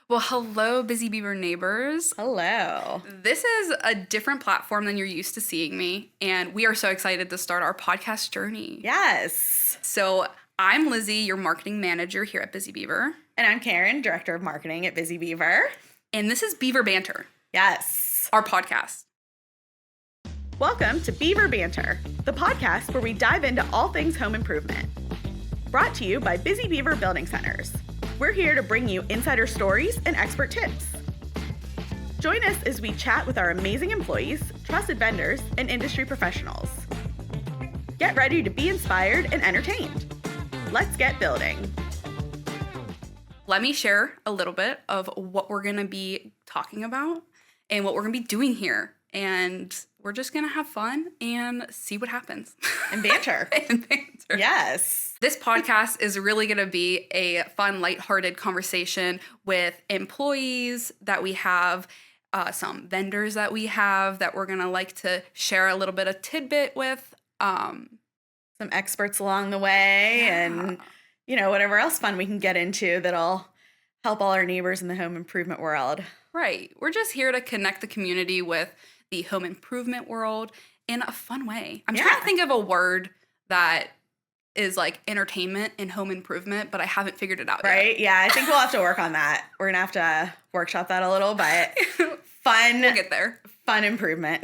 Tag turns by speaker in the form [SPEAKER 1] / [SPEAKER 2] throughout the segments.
[SPEAKER 1] Well, hello, Busy Beaver neighbors.
[SPEAKER 2] Hello.
[SPEAKER 1] This is a different platform than you're used to seeing me, and we are so excited to start our podcast journey.
[SPEAKER 2] Yes.
[SPEAKER 1] So, I'm Lizzy, your marketing manager here at Busy Beaver.
[SPEAKER 2] And I'm Karen, director of marketing at Busy Beaver.
[SPEAKER 1] And this is Beaver Banter.
[SPEAKER 2] Yes.
[SPEAKER 1] Our podcast.
[SPEAKER 2] Welcome to Beaver Banter, the podcast where we dive into all things home improvement. Brought to you by Busy Beaver Building Centers. We're here to bring you insider stories and expert tips. Join us as we chat with our amazing employees, trusted vendors, and industry professionals. Get ready to be inspired and entertained. Let's get building.
[SPEAKER 1] Let me share a little bit of what we're going to be talking about and what we're going to be doing here. And we're just going to have fun and see what happens.
[SPEAKER 2] And banter.
[SPEAKER 1] And banter.
[SPEAKER 2] Yes.
[SPEAKER 1] This podcast is really going to be a fun, lighthearted conversation with employees that we have, some vendors that we have that we're going to like to share a little bit of tidbit with.
[SPEAKER 2] Some experts along the way and, whatever else fun we can get into that'll help all our neighbors in the home improvement world.
[SPEAKER 1] Right. We're just here to connect the community with the home improvement world in a fun way. I'm trying to think of a word that is like entertainment and home improvement, but I haven't figured it out yet.
[SPEAKER 2] Right? Yeah, I think we'll have to work on that. We're going to have to workshop that a little, but fun.
[SPEAKER 1] We'll get there.
[SPEAKER 2] Fun improvement.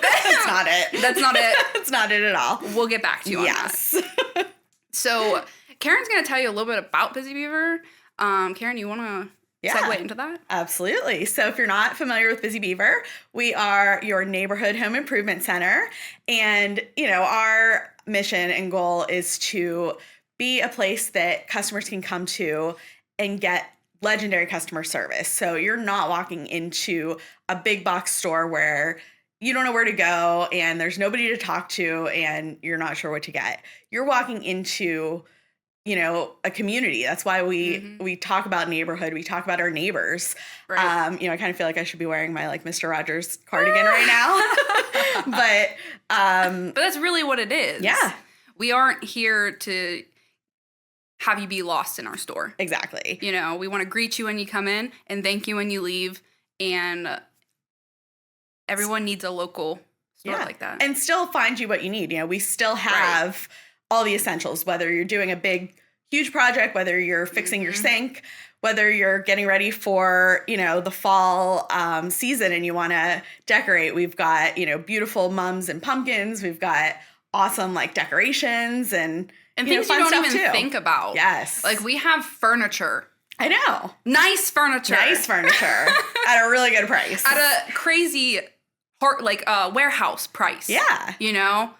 [SPEAKER 2] That's not it.
[SPEAKER 1] That's not it.
[SPEAKER 2] That's not it at all.
[SPEAKER 1] We'll get back to you on that. So Karen's going to tell you a little bit about Busy Beaver. Karen, you want to segue into that?
[SPEAKER 2] Absolutely. So if you're not familiar with Busy Beaver, we are your neighborhood home improvement center. And, our mission and goal is to be a place that customers can come to and get legendary customer service. So you're not walking into a big box store where you don't know where to go and there's nobody to talk to and you're not sure what to get. You're walking into a community. That's why we talk about neighborhood. We talk about our neighbors. Right. I kind of feel like I should be wearing my Mr. Rogers cardigan right now. But
[SPEAKER 1] that's really what it is.
[SPEAKER 2] Yeah.
[SPEAKER 1] We aren't here to have you be lost in our store.
[SPEAKER 2] Exactly.
[SPEAKER 1] We want to greet you when you come in and thank you when you leave. And everyone needs a local store like that.
[SPEAKER 2] And still find you what you need. We still have all the essentials, whether you're doing a big, huge project, whether you're fixing your sink, whether you're getting ready for, the fall season and you want to decorate. We've got, beautiful mums and pumpkins. We've got awesome decorations and
[SPEAKER 1] things
[SPEAKER 2] fun
[SPEAKER 1] you don't
[SPEAKER 2] stuff
[SPEAKER 1] even
[SPEAKER 2] too.
[SPEAKER 1] think about.
[SPEAKER 2] Yes.
[SPEAKER 1] We have furniture.
[SPEAKER 2] I know.
[SPEAKER 1] Nice furniture.
[SPEAKER 2] At a really good price.
[SPEAKER 1] At a crazy warehouse price.
[SPEAKER 2] Yeah.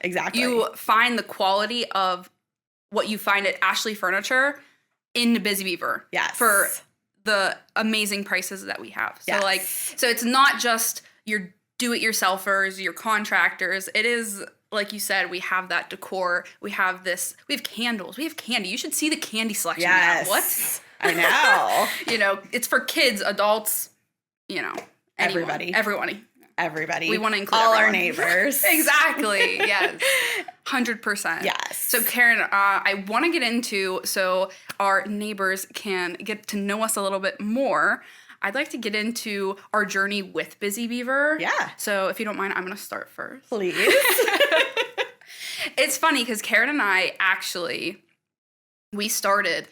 [SPEAKER 2] Exactly.
[SPEAKER 1] You find the quality of what you find at Ashley Furniture in Busy Beaver.
[SPEAKER 2] Yes.
[SPEAKER 1] For the amazing prices that we have. So
[SPEAKER 2] yes.
[SPEAKER 1] So it's not just your do-it-yourselfers, your contractors. It is, like you said, we have that decor. We have candles. We have candy. You should see the candy selection we have. What?
[SPEAKER 2] I know.
[SPEAKER 1] It's for kids, adults, anyone. Everybody. We want to include
[SPEAKER 2] all
[SPEAKER 1] everyone.
[SPEAKER 2] our neighbors.
[SPEAKER 1] Exactly. Yes. 100%.
[SPEAKER 2] Yes.
[SPEAKER 1] So Karen, I want to get into so our neighbors can get to know us a little bit more. I'd like to get into our journey with Busy Beaver.
[SPEAKER 2] Yeah.
[SPEAKER 1] So if you don't mind, I'm going to start first.
[SPEAKER 2] Please.
[SPEAKER 1] It's funny because Karen and I we started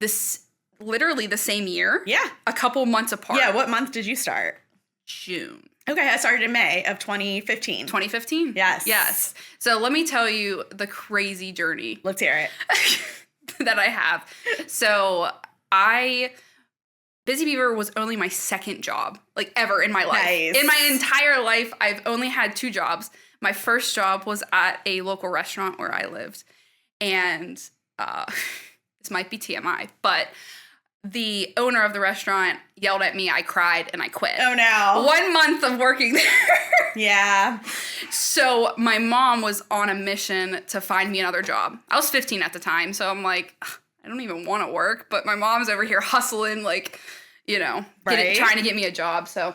[SPEAKER 1] this literally the same year.
[SPEAKER 2] Yeah.
[SPEAKER 1] A couple months apart.
[SPEAKER 2] Yeah. What month did you start?
[SPEAKER 1] June.
[SPEAKER 2] Okay, I started in May of 2015.
[SPEAKER 1] 2015?
[SPEAKER 2] Yes.
[SPEAKER 1] So let me tell you the crazy journey.
[SPEAKER 2] Let's hear it.
[SPEAKER 1] that I have. So Busy Beaver was only my second job, ever in my life.
[SPEAKER 2] Nice.
[SPEAKER 1] In my entire life, I've only had 2 jobs. My first job was at a local restaurant where I lived. And this might be TMI, but the owner of the restaurant yelled at me. I cried and I quit.
[SPEAKER 2] Oh, no.
[SPEAKER 1] 1 month of working there.
[SPEAKER 2] Yeah.
[SPEAKER 1] So my mom was on a mission to find me another job. I was 15 at the time, so I'm like, I don't even want to work, but my mom's over here hustling, trying to get me a job. So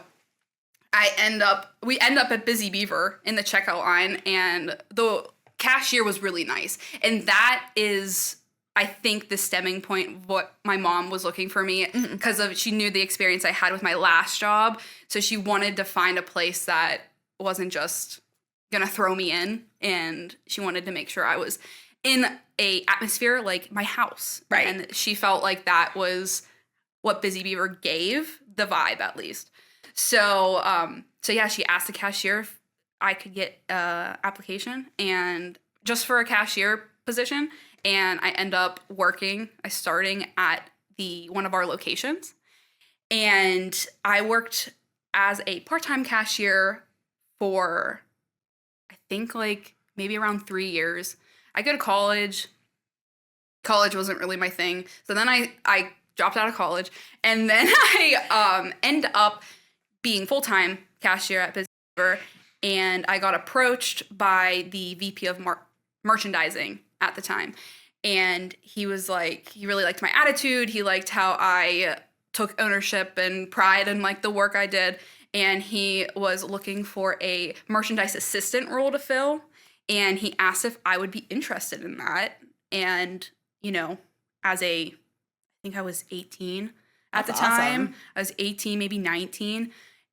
[SPEAKER 1] we end up at Busy Beaver in the checkout line, and the cashier was really nice. And that is I think the stemming point of what my mom was looking for me because she knew the experience I had with my last job. So she wanted to find a place that wasn't just going to throw me in, and she wanted to make sure I was in a atmosphere like my house.
[SPEAKER 2] Right.
[SPEAKER 1] And she felt like that was what Busy Beaver gave, the vibe at least. So yeah, she asked the cashier if I could get an application and just for a cashier position. And I end up starting at one of our locations. And I worked as a part-time cashier for, I think like maybe around 3 years. I go to college. College wasn't really my thing. So then I dropped out of college. And then I end up being full-time cashier at Busy Beaver. And I got approached by the VP of merchandising at the time. And he was like, he really liked my attitude. He liked how I took ownership and pride in like the work I did. And he was looking for a merchandise assistant role to fill. And he asked if I would be interested in that. And, you know, I think I was 18 at the time. Awesome. I was 18, maybe 19.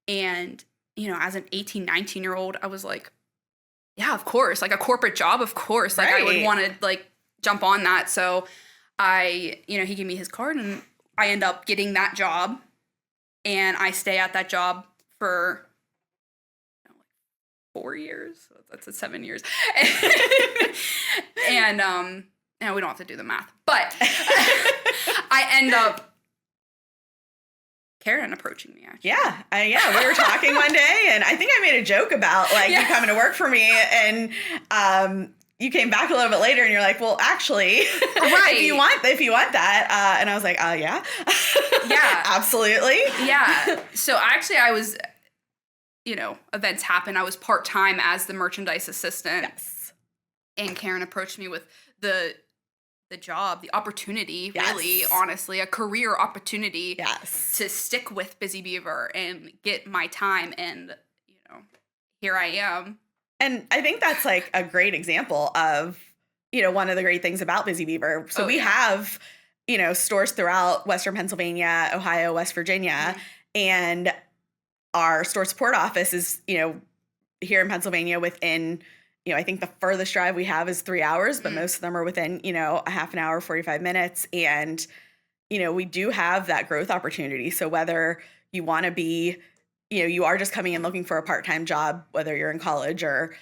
[SPEAKER 1] And, you know, as an 18, 19-year-old, I was like, yeah, of course. Like a corporate job, of course. Like I would want to like jump on that. So he gave me his card and I end up getting that job. And I stay at that job for 4 years. So that's 7 years. And we don't have to do the math. But I end up Karen approaching me, actually.
[SPEAKER 2] Yeah, we were talking one day, and I think I made a joke about, like, you coming to work for me, and you came back a little bit later, and you're like, well, actually,
[SPEAKER 1] right.
[SPEAKER 2] if you want that, and I was like, yeah.
[SPEAKER 1] Yeah.
[SPEAKER 2] Absolutely.
[SPEAKER 1] Yeah. So, actually, I was, events happened. I was part-time as the merchandise assistant.
[SPEAKER 2] Yes.
[SPEAKER 1] And Karen approached me with the job, the opportunity, really, honestly, a career opportunity to stick with Busy Beaver and get my time. And, here I am.
[SPEAKER 2] And I think that's like a great example of, one of the great things about Busy Beaver. So we have, stores throughout Western Pennsylvania, Ohio, West Virginia, and our store support office is, here in Pennsylvania within I think the furthest drive we have is 3 hours, but most of them are within, a half an hour, 45 minutes. And, we do have that growth opportunity. So whether you want to be, you are just coming in looking for a part-time job, whether you're in college or,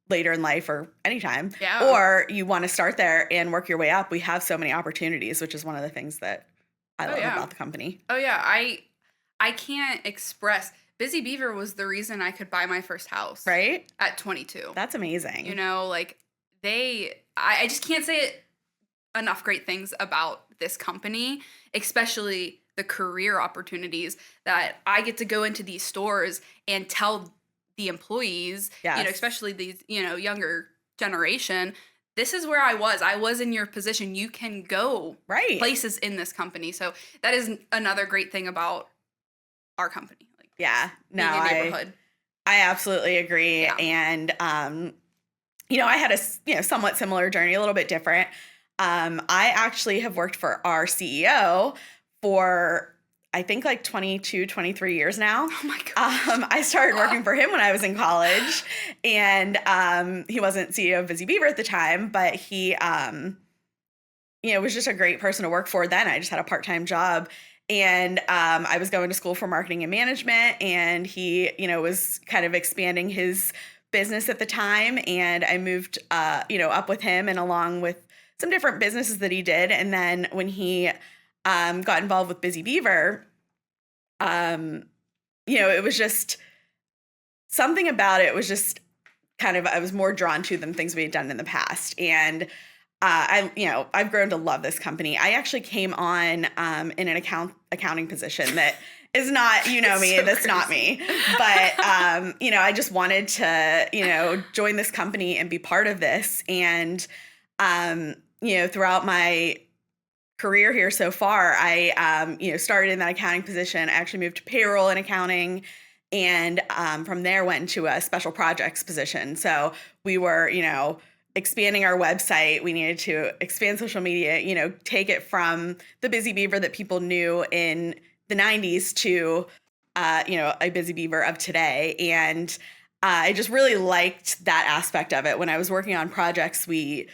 [SPEAKER 2] later in life or anytime, or you want to start there and work your way up, we have so many opportunities, which is one of the things that I love about the company.
[SPEAKER 1] Oh, yeah. I can't express... Busy Beaver was the reason I could buy my first house.
[SPEAKER 2] Right?
[SPEAKER 1] At 22.
[SPEAKER 2] That's amazing.
[SPEAKER 1] I just can't say enough great things about this company, especially the career opportunities that I get to go into these stores and tell the employees, especially these, younger generation, this is where I was. I was in your position. You can go places in this company. So that is another great thing about our company.
[SPEAKER 2] Yeah, no, I absolutely agree. Yeah. And, I had a, somewhat similar journey, a little bit different. I actually have worked for our CEO for, I think, like 22, 23 years now.
[SPEAKER 1] Oh, my gosh.
[SPEAKER 2] I started working for him when I was in college. And he wasn't CEO of Busy Beaver at the time, but he, was just a great person to work for then. I just had a part-time job. And I was going to school for marketing and management, and he, was kind of expanding his business at the time. And I moved, up with him and along with some different businesses that he did. And then when he got involved with Busy Beaver, it was just something about it was just kind of, I was more drawn to than things we had done in the past. And I've grown to love this company. I actually came on in an accounting position that is not, me, that's crazy. Not me. But, I just wanted to, join this company and be part of this. And, throughout my career here so far, I, started in that accounting position. I actually moved to payroll and accounting. And from there went into a special projects position. So we were, expanding our website. We needed to expand social media, take it from the Busy Beaver that people knew in the 90s to, a Busy Beaver of today. And I just really liked that aspect of it. When I was working on projects, the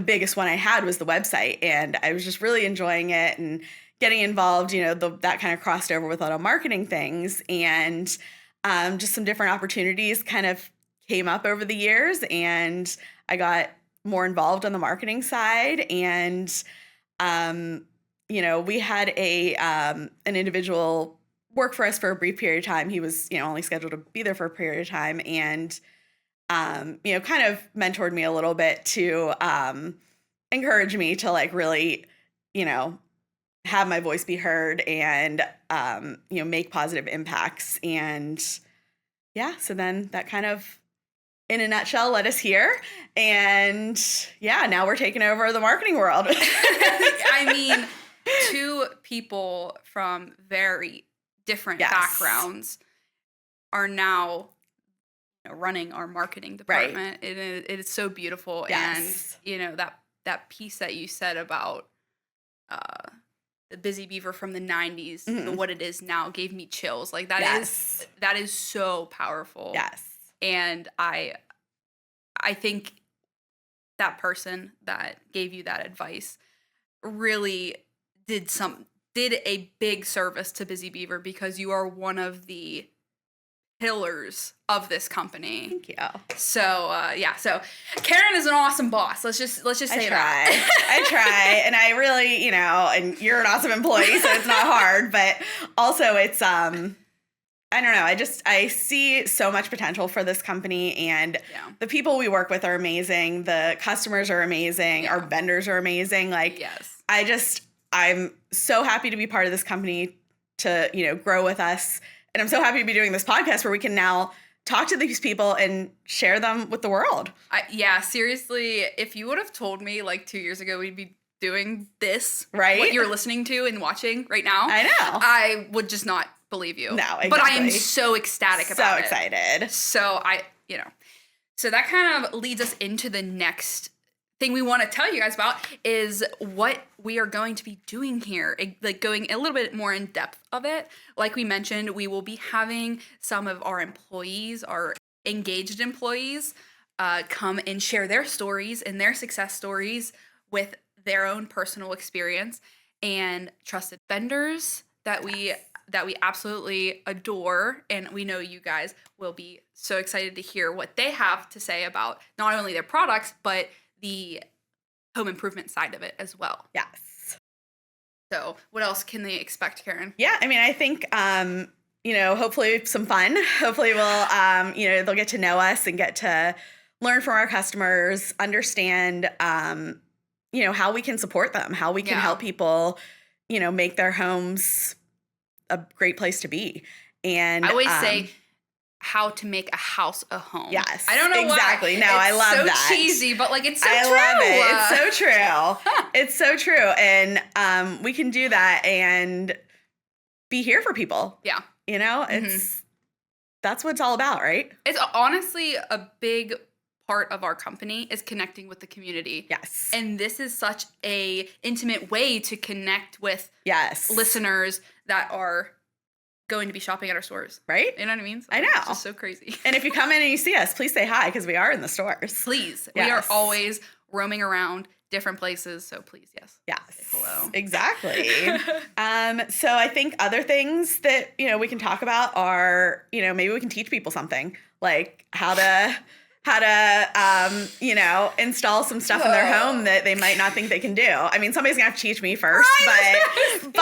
[SPEAKER 2] biggest one I had was the website, and I was just really enjoying it and getting involved, that kind of crossed over with a lot of marketing things, and just some different opportunities kind of came up over the years, and I got more involved on the marketing side. And, we had an individual work for us for a brief period of time. He was, only scheduled to be there for a period of time, and, kind of mentored me a little bit to encourage me to like really, have my voice be heard and, make positive impacts. And yeah, so then that kind of, in a nutshell, led us here. And yeah, now we're taking over the marketing world.
[SPEAKER 1] I mean, two people from very different backgrounds are now running our marketing department. Right. It is so beautiful. Yes. And, that piece that you said about the Busy Beaver from the 90s and what it is now gave me chills. Like that is so powerful. Yes. And I think that person that gave you that advice really did a big service to Busy Beaver, because you are one of the pillars of this company.
[SPEAKER 2] Thank you.
[SPEAKER 1] So so Karen is an awesome boss. Let's just say that.
[SPEAKER 2] I try, and I really, and you're an awesome employee, so it's not hard, but also it's I don't know. I see so much potential for this company, and the people we work with are amazing. The customers are amazing. Our vendors are amazing. Like, yes. I'm so happy to be part of this company, to, grow with us. And I'm so happy to be doing this podcast where we can now talk to these people and share them with the world.
[SPEAKER 1] Seriously, if you would have told me like 2 years ago we'd be doing this,
[SPEAKER 2] right?
[SPEAKER 1] What you're listening to and watching right now,
[SPEAKER 2] I know.
[SPEAKER 1] I would just not believe you.
[SPEAKER 2] No, exactly.
[SPEAKER 1] But I am so ecstatic about it.
[SPEAKER 2] So excited.
[SPEAKER 1] So so that kind of leads us into the next thing we want to tell you guys about, is what we are going to be doing here, like going a little bit more in depth of it. Like we mentioned, we will be having some of our employees, our engaged employees, come and share their stories and their success stories with their own personal experience, and trusted vendors that we absolutely adore, and we know you guys will be so excited to hear what they have to say about not only their products, but the home improvement side of it as well.
[SPEAKER 2] Yes.
[SPEAKER 1] So what else can they expect, Karen?
[SPEAKER 2] Yeah, I mean, I think, hopefully some fun. Hopefully we'll, they'll get to know us and get to learn from our customers, understand, how we can support them, how we can help people, make their homes a great place to be. And
[SPEAKER 1] I always say how to make a house a home.
[SPEAKER 2] Yes.
[SPEAKER 1] I don't know
[SPEAKER 2] exactly.
[SPEAKER 1] why.
[SPEAKER 2] No, I love that.
[SPEAKER 1] It's so cheesy, but like it's so
[SPEAKER 2] true.
[SPEAKER 1] I
[SPEAKER 2] love it. It's so true. It's so true. And we can do that and be here for people.
[SPEAKER 1] Yeah.
[SPEAKER 2] That's what it's all about, right?
[SPEAKER 1] It's honestly a big part of our company is connecting with the community.
[SPEAKER 2] Yes.
[SPEAKER 1] And this is such a intimate way to connect with listeners that are going to be shopping at our stores.
[SPEAKER 2] Right?
[SPEAKER 1] You know what I mean? So
[SPEAKER 2] I know.
[SPEAKER 1] It's just so crazy.
[SPEAKER 2] And if you come in and you see us, please say hi, because we are in the stores.
[SPEAKER 1] Please. Yes. We are always roaming around different places, so please, yes.
[SPEAKER 2] Yes.
[SPEAKER 1] Say hello.
[SPEAKER 2] Exactly. So I think other things that, we can talk about are, maybe we can teach people something, like how to install some stuff in their home that they might not think they can do. I mean, somebody's gonna have to teach me first, but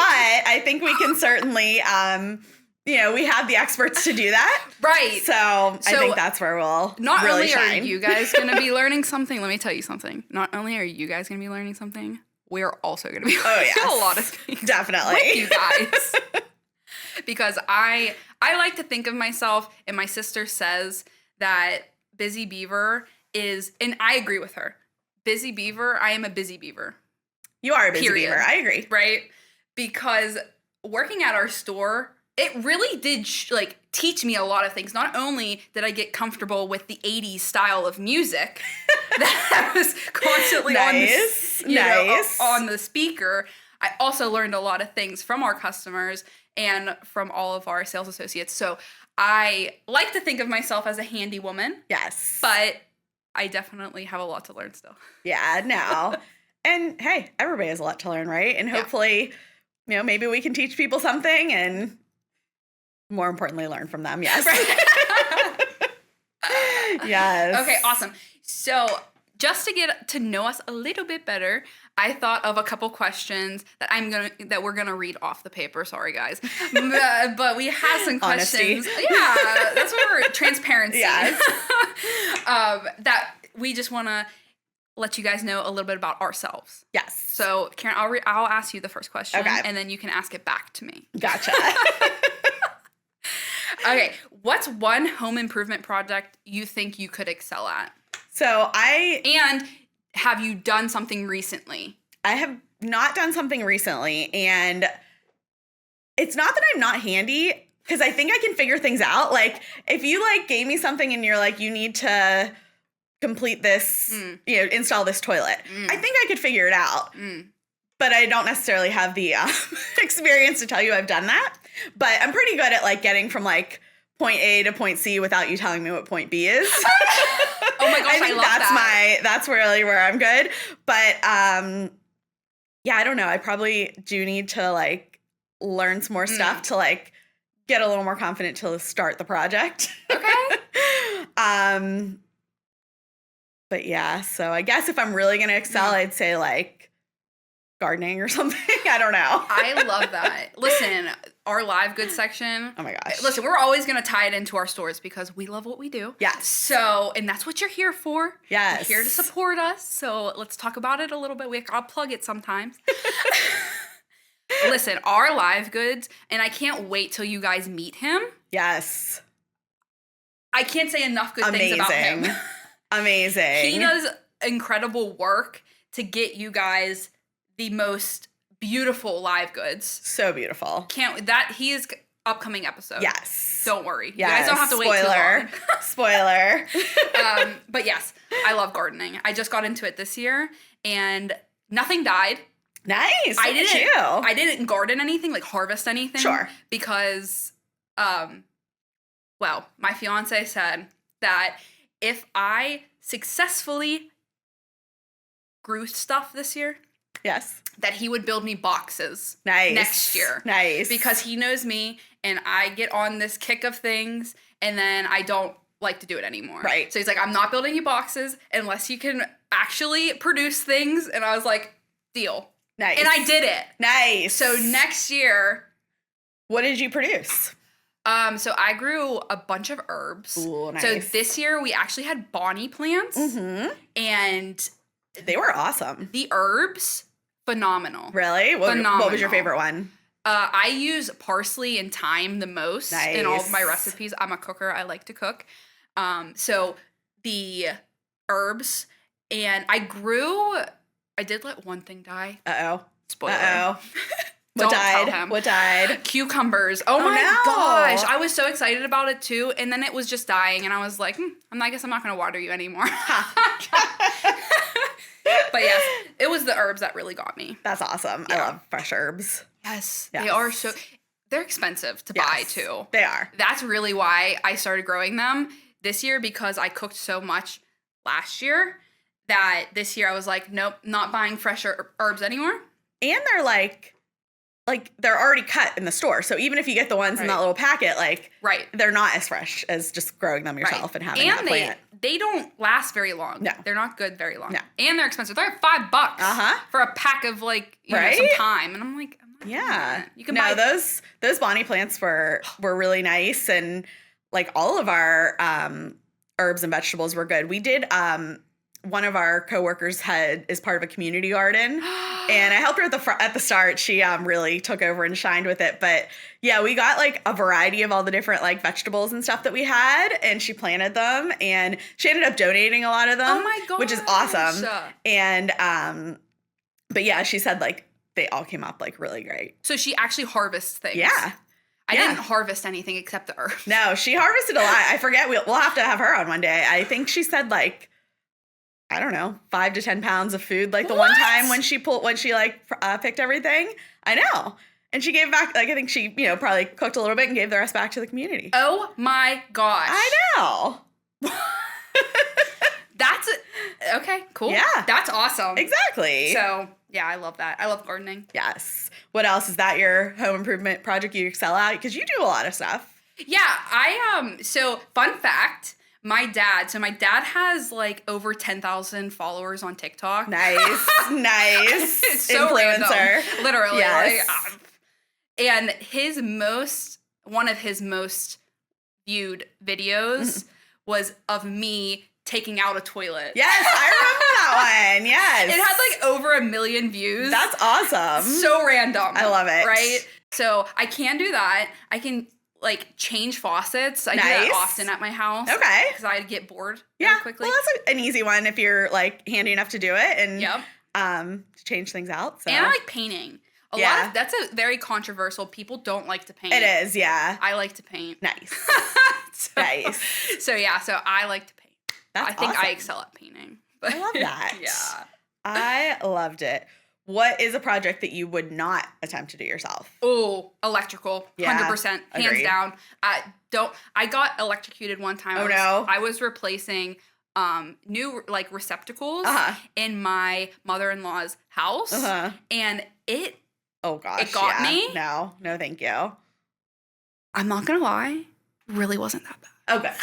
[SPEAKER 2] I think we can certainly, we have the experts to do that.
[SPEAKER 1] Right.
[SPEAKER 2] So I think that's where we'll
[SPEAKER 1] not
[SPEAKER 2] really
[SPEAKER 1] only
[SPEAKER 2] shine.
[SPEAKER 1] Are you guys gonna be learning something, let me tell you something. Not only are you guys gonna be learning something, we are also gonna be learning a lot of things.
[SPEAKER 2] Definitely.
[SPEAKER 1] With you guys. Because I like to think of myself, and my sister says that Busy Beaver is, and I agree with her. Busy Beaver, I am a busy beaver.
[SPEAKER 2] You are a busy beaver. I agree.
[SPEAKER 1] Right? Because working at our store, it really did teach me a lot of things. Not only did I get comfortable with the 80s style of music that was constantly on the speaker, I also learned a lot of things from our customers and from all of our sales associates. So I like to think of myself as a handy woman.
[SPEAKER 2] Yes.
[SPEAKER 1] But I definitely have a lot to learn still.
[SPEAKER 2] Yeah, no. And hey, everybody has a lot to learn, right? And hopefully, maybe we can teach people something and more importantly, learn from them. Yes. Yes.
[SPEAKER 1] Okay, awesome. So just to get to know us a little bit better, I thought of a couple questions that we're gonna read off the paper. Sorry, guys, but we have some questions.
[SPEAKER 2] Honesty.
[SPEAKER 1] Yeah, that's what we're transparency.
[SPEAKER 2] Yes.
[SPEAKER 1] That we just want to let you guys know a little bit about ourselves.
[SPEAKER 2] Yes.
[SPEAKER 1] So, Karen, I'll ask you the first question,
[SPEAKER 2] okay,
[SPEAKER 1] and then you can ask it back to me.
[SPEAKER 2] Gotcha.
[SPEAKER 1] Okay, what's one home improvement project you think you could excel at? And have you done something recently?
[SPEAKER 2] I have not done something recently, and it's not that I'm not handy, because I think I can figure things out. Like, if you gave me something and you're like, you need to complete this, install this toilet, I think I could figure it out. But I don't necessarily have the experience to tell you I've done that. But I'm pretty good at getting from point A to point C without you telling me what point B is.
[SPEAKER 1] Oh my gosh, I love that.
[SPEAKER 2] That's really where I'm good. But yeah, I don't know. I probably do need to learn some more stuff to get a little more confident to start the project.
[SPEAKER 1] Okay.
[SPEAKER 2] But yeah, so I guess if I'm really gonna excel, I'd say gardening or something. I don't know.
[SPEAKER 1] I love that. Listen, our live goods section.
[SPEAKER 2] Oh my gosh.
[SPEAKER 1] Listen, we're always going to tie it into our stores because we love what we do.
[SPEAKER 2] Yes.
[SPEAKER 1] So, and that's what you're here for.
[SPEAKER 2] Yes.
[SPEAKER 1] You're here to support us. So let's talk about it a little bit. I'll plug it sometimes. Listen, our live goods, and I can't wait till you guys meet him.
[SPEAKER 2] Yes.
[SPEAKER 1] I can't say enough good things about him.
[SPEAKER 2] Amazing.
[SPEAKER 1] He does incredible work to get you guys the most beautiful live goods.
[SPEAKER 2] So beautiful.
[SPEAKER 1] He is upcoming episode.
[SPEAKER 2] Yes.
[SPEAKER 1] Don't worry.
[SPEAKER 2] Yes.
[SPEAKER 1] You guys don't have to wait too long.
[SPEAKER 2] Spoiler.
[SPEAKER 1] But yes, I love gardening. I just got into it this year and nothing died.
[SPEAKER 2] Nice.
[SPEAKER 1] I didn't garden anything, harvest anything.
[SPEAKER 2] Sure.
[SPEAKER 1] Because, my fiance said that if I successfully grew stuff this year,
[SPEAKER 2] yes,
[SPEAKER 1] that he would build me boxes
[SPEAKER 2] next
[SPEAKER 1] year.
[SPEAKER 2] Nice.
[SPEAKER 1] Because he knows me and I get on this kick of things and then I don't like to do it anymore.
[SPEAKER 2] Right.
[SPEAKER 1] So he's like, I'm not building you boxes unless you can actually produce things. And I was like, deal.
[SPEAKER 2] Nice.
[SPEAKER 1] And I did it.
[SPEAKER 2] Nice.
[SPEAKER 1] So next year.
[SPEAKER 2] What did you produce?
[SPEAKER 1] So I grew a bunch of herbs.
[SPEAKER 2] Ooh, nice.
[SPEAKER 1] So this year we actually had Bonnie plants.
[SPEAKER 2] Mm-hmm.
[SPEAKER 1] And
[SPEAKER 2] they were awesome.
[SPEAKER 1] The herbs, phenomenal.
[SPEAKER 2] Really? What was your favorite one?
[SPEAKER 1] I use parsley and thyme the most in all of my recipes. I'm a cooker. I like to cook. So the herbs, and I did let one thing die.
[SPEAKER 2] Uh-oh.
[SPEAKER 1] Spoiler.
[SPEAKER 2] Uh-oh.
[SPEAKER 1] Don't tell him.
[SPEAKER 2] What died?
[SPEAKER 1] Cucumbers. Oh my gosh. I was so excited about it too. And then it was just dying. And I was like, I guess I'm not going to water you anymore. But yes, it was the herbs that really got me.
[SPEAKER 2] That's awesome.
[SPEAKER 1] Yeah.
[SPEAKER 2] I love fresh herbs.
[SPEAKER 1] Yes. They are they're expensive to buy too.
[SPEAKER 2] They are.
[SPEAKER 1] That's really why I started growing them this year, because I cooked so much last year that this year I was like, nope, not buying fresh herbs anymore.
[SPEAKER 2] And they're they're already cut in the store. So even if you get the ones in that little packet, they're not as fresh as just growing them yourself and having that plant.
[SPEAKER 1] They don't last very long.
[SPEAKER 2] No.
[SPEAKER 1] They're not good very long.
[SPEAKER 2] No.
[SPEAKER 1] And they're expensive. They're $5 for a pack of some thyme. And I'm like, you can buy
[SPEAKER 2] those Bonnie plants were really nice, and all of our herbs and vegetables were good. We did one of our coworkers is part of a community garden, and I helped her at the start. She really took over and shined with it. But yeah, we got a variety of all the different vegetables and stuff that we had, and she planted them, and she ended up donating a lot of them.
[SPEAKER 1] Oh my gosh.
[SPEAKER 2] Which is awesome. And but yeah, she said they all came up really great.
[SPEAKER 1] So she actually harvests things.
[SPEAKER 2] Yeah.
[SPEAKER 1] I didn't harvest anything except the herbs.
[SPEAKER 2] No, she harvested a lot. I forget. We'll have to have her on one day. I think she said like, I don't know, 5 to 10 pounds of food. Like the one time when she picked everything. I know. And she gave back, like, I think she, probably cooked a little bit and gave the rest back to the community.
[SPEAKER 1] Oh my gosh.
[SPEAKER 2] I know.
[SPEAKER 1] Okay, cool.
[SPEAKER 2] Yeah.
[SPEAKER 1] That's awesome.
[SPEAKER 2] Exactly.
[SPEAKER 1] So, yeah, I love that. I love gardening.
[SPEAKER 2] Yes. What else? Is that your home improvement project you excel at? Because you do a lot of stuff.
[SPEAKER 1] Yeah, so fun fact, my dad has like over 10,000 followers on TikTok.
[SPEAKER 2] Nice.
[SPEAKER 1] It's so
[SPEAKER 2] influencer.
[SPEAKER 1] Random, literally.
[SPEAKER 2] Yes.
[SPEAKER 1] And one of his most viewed videos was of me taking out a toilet.
[SPEAKER 2] Yes, I remember that one. Yes.
[SPEAKER 1] It had like over 1 million views.
[SPEAKER 2] That's awesome.
[SPEAKER 1] So random.
[SPEAKER 2] I love it.
[SPEAKER 1] Right? So I can do that. I can like change faucets. I do that often at my house.
[SPEAKER 2] Okay.
[SPEAKER 1] Because I get bored
[SPEAKER 2] very
[SPEAKER 1] quickly.
[SPEAKER 2] Well, that's an easy one if you're like handy enough to do it and to change things out. So.
[SPEAKER 1] And I like painting. That's a very controversial. People don't like to paint.
[SPEAKER 2] It is, yeah.
[SPEAKER 1] I like to paint.
[SPEAKER 2] Nice.
[SPEAKER 1] Nice. So I like to paint. I think
[SPEAKER 2] awesome.
[SPEAKER 1] I excel at painting.
[SPEAKER 2] I love that.
[SPEAKER 1] Yeah.
[SPEAKER 2] I loved it. What is a project that you would not attempt to do yourself?
[SPEAKER 1] Oh, electrical. 100%. Hands
[SPEAKER 2] Agreed.
[SPEAKER 1] down. I got electrocuted one time. I was replacing new like receptacles in my mother-in-law's house. And it got me.
[SPEAKER 2] No, thank you.
[SPEAKER 1] I'm not gonna lie, really wasn't that bad.
[SPEAKER 2] Okay.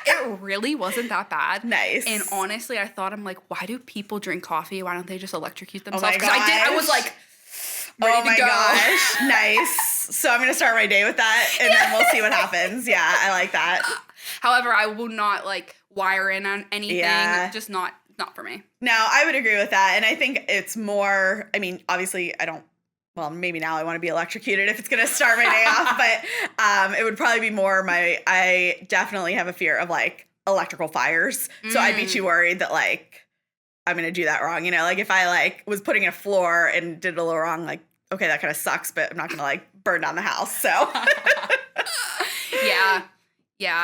[SPEAKER 1] It really wasn't that bad.
[SPEAKER 2] Nice.
[SPEAKER 1] And honestly, I'm like, why do people drink coffee? Why don't they just electrocute
[SPEAKER 2] Oh
[SPEAKER 1] themselves?
[SPEAKER 2] my gosh.
[SPEAKER 1] I was like, ready to go.
[SPEAKER 2] Gosh. Nice. So I'm going to start my day with that and then we'll see what happens. Yeah, I like that.
[SPEAKER 1] However, I will not like wire in on anything.
[SPEAKER 2] Yeah.
[SPEAKER 1] Just not for me.
[SPEAKER 2] No, I would agree with that. And I think it's more, I mean, obviously well, maybe now I want to be electrocuted if it's going to start my day off, but it would probably be more I definitely have a fear of like electrical fires. So I'd be too worried that like I'm going to do that wrong. Like if I like was putting in a floor and did it a little wrong, like, okay, that kind of sucks, but I'm not going to like burn down the house. So
[SPEAKER 1] yeah,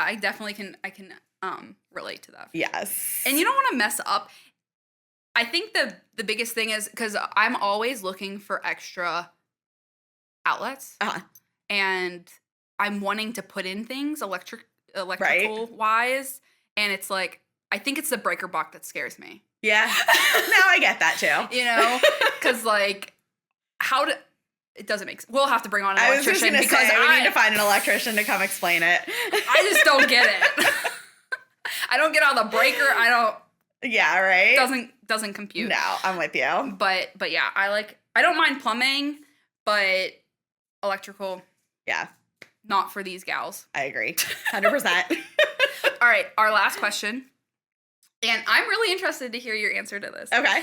[SPEAKER 1] I definitely can relate to that.
[SPEAKER 2] Yes.
[SPEAKER 1] And you don't want to mess up. I think the biggest thing is because I'm always looking for extra outlets, and I'm wanting to put in things electrical wise, and it's like I think it's the breaker box that scares me.
[SPEAKER 2] Yeah, no, I get that too.
[SPEAKER 1] Because like it doesn't make sense. We'll have to bring on an electrician.
[SPEAKER 2] I was just gonna say we need to find an electrician to come explain it.
[SPEAKER 1] I just don't get it. I don't get on the breaker. I don't.
[SPEAKER 2] Yeah, right.
[SPEAKER 1] Doesn't compute.
[SPEAKER 2] No, I'm with you.
[SPEAKER 1] But yeah, I don't mind plumbing, but electrical.
[SPEAKER 2] Yeah.
[SPEAKER 1] Not for these gals.
[SPEAKER 2] I agree. 100%.
[SPEAKER 1] All right, our last question. And I'm really interested to hear your answer to this.
[SPEAKER 2] Okay.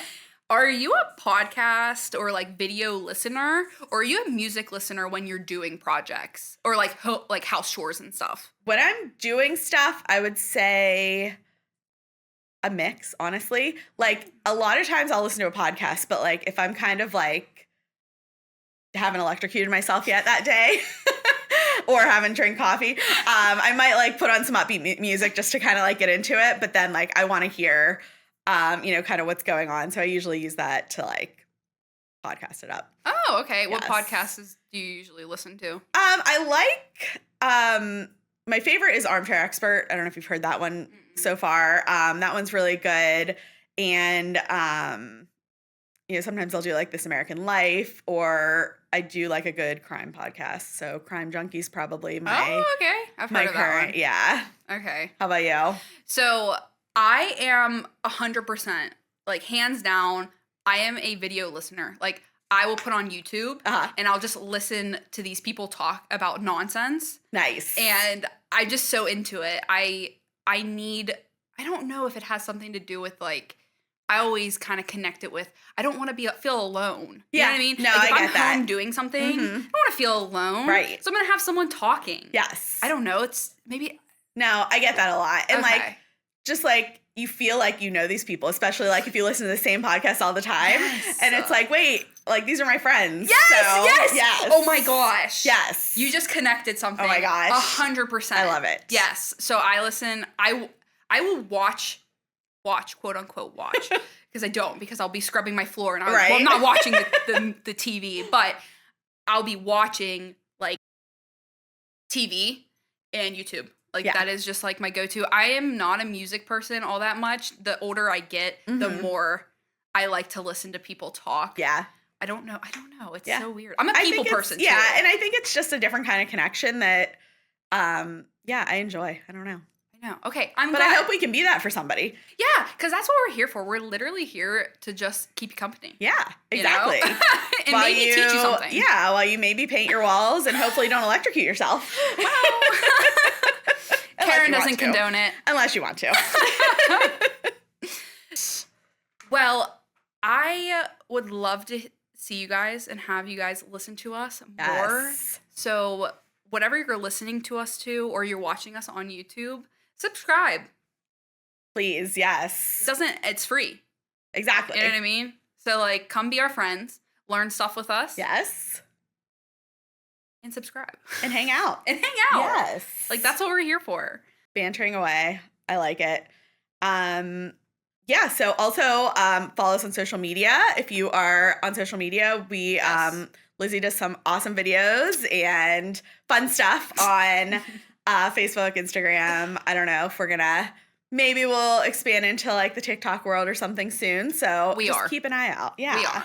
[SPEAKER 1] Are you a podcast or like video listener, or are you a music listener when you're doing projects or like house chores and stuff?
[SPEAKER 2] When I'm doing stuff, I would say a mix, honestly. Like a lot of times I'll listen to a podcast, but like if I'm kind of like haven't electrocuted myself yet that day or haven't drank coffee, I might like put on some upbeat music just to kind of like get into it. But then like I want to hear, kind of what's going on. So I usually use that to like podcast it up.
[SPEAKER 1] Oh, okay.
[SPEAKER 2] Yes.
[SPEAKER 1] What podcasts do you usually listen to?
[SPEAKER 2] I like, my favorite is Armchair Expert. I don't know if you've heard that one so far. That one's really good. And, sometimes I'll do like This American Life, or I do like a good crime podcast. So Crime Junkie's probably my
[SPEAKER 1] okay. I've heard of that one.
[SPEAKER 2] Yeah.
[SPEAKER 1] Okay.
[SPEAKER 2] How about you?
[SPEAKER 1] So I am 100%, like hands down, I am a video listener. Like I will put on YouTube and I'll just listen to these people talk about nonsense.
[SPEAKER 2] Nice.
[SPEAKER 1] And I'm just so into it. I don't know if it has something to do with like, I always kind of connect it with, I don't want to feel alone. You know what I mean?
[SPEAKER 2] No,
[SPEAKER 1] like if
[SPEAKER 2] I
[SPEAKER 1] I'm
[SPEAKER 2] get that.
[SPEAKER 1] home doing something, I don't want to feel alone.
[SPEAKER 2] Right.
[SPEAKER 1] So I'm going to have someone talking.
[SPEAKER 2] Yes.
[SPEAKER 1] I don't know. It's maybe.
[SPEAKER 2] No, I get that a lot. And
[SPEAKER 1] Okay.
[SPEAKER 2] like, just like you feel like you know these people, especially like if you listen to the same podcast all the time.
[SPEAKER 1] Yes.
[SPEAKER 2] And it's like, wait, like, these are my friends.
[SPEAKER 1] Yes,
[SPEAKER 2] so,
[SPEAKER 1] yes. Oh my gosh.
[SPEAKER 2] Yes.
[SPEAKER 1] You just connected something.
[SPEAKER 2] Oh my gosh.
[SPEAKER 1] 100%.
[SPEAKER 2] I love it.
[SPEAKER 1] Yes. So I listen. I will watch, quote unquote, watch. Because I don't, because I'll be scrubbing my floor and I'm not watching the TV, but I'll be watching like TV and YouTube. Like that is just like my go-to. I am not a music person all that much. The older I get, the more I like to listen to people talk.
[SPEAKER 2] Yeah.
[SPEAKER 1] I don't know. It's so weird. I'm a people person too.
[SPEAKER 2] Yeah, and I think it's just a different kind of connection that I enjoy. I don't know.
[SPEAKER 1] I know. Okay, but
[SPEAKER 2] glad. I hope we can be that for somebody.
[SPEAKER 1] Yeah, because that's what we're here for. We're literally here to just keep you company.
[SPEAKER 2] Yeah, exactly.
[SPEAKER 1] You know? And while maybe teach you something.
[SPEAKER 2] Yeah, while you maybe paint your walls and hopefully don't electrocute yourself.
[SPEAKER 1] Well, Karen doesn't condone it.
[SPEAKER 2] Unless you want to.
[SPEAKER 1] Well, I would love to see you guys and have you guys listen to us more.
[SPEAKER 2] Yes.
[SPEAKER 1] So whatever you're listening to us to or you're watching us on YouTube, subscribe.
[SPEAKER 2] Please, yes.
[SPEAKER 1] It's free.
[SPEAKER 2] Exactly.
[SPEAKER 1] You know what I mean? So like come be our friends, learn stuff with us.
[SPEAKER 2] Yes.
[SPEAKER 1] And subscribe.
[SPEAKER 2] And hang out.
[SPEAKER 1] Yes. Like that's what we're here for.
[SPEAKER 2] Bantering away. I like it. Yeah, so also follow us on social media. If you are on social media, we Lizzy does some awesome videos and fun stuff on Facebook, Instagram. I don't know if maybe we'll expand into like the TikTok world or something soon. So just keep an eye out. Yeah.
[SPEAKER 1] We are.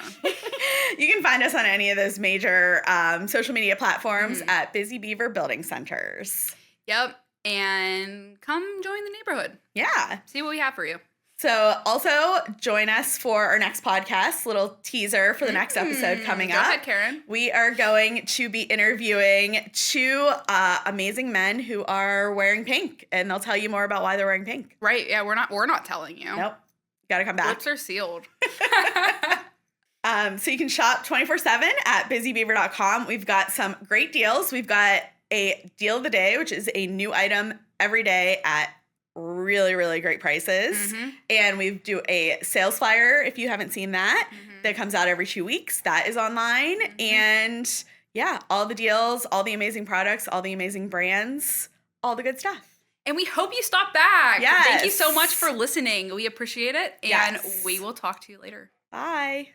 [SPEAKER 2] You can find us on any of those major social media platforms at Busy Beaver Building Centers.
[SPEAKER 1] Yep. And come join the neighborhood.
[SPEAKER 2] Yeah.
[SPEAKER 1] See what we have for you.
[SPEAKER 2] So also join us for our next podcast, little teaser for the next episode coming up.
[SPEAKER 1] Go ahead, Karen.
[SPEAKER 2] We are going to be interviewing two amazing men who are wearing pink, and they'll tell you more about why they're wearing pink.
[SPEAKER 1] Right, yeah, we're not telling you.
[SPEAKER 2] Nope. Got to come back.
[SPEAKER 1] Lips are sealed.
[SPEAKER 2] So you can shop 24/7 at busybeaver.com. We've got some great deals. We've got a deal of the day, which is a new item every day at really, really great prices. And we do a sales flyer, if you haven't seen that, that comes out every 2 weeks. That is online. And yeah, all the deals, all the amazing products, all the amazing brands, all the good stuff.
[SPEAKER 1] And we hope you stop back.
[SPEAKER 2] Yes.
[SPEAKER 1] Thank you so much for listening. We appreciate it. And we will talk to you later.
[SPEAKER 2] Bye.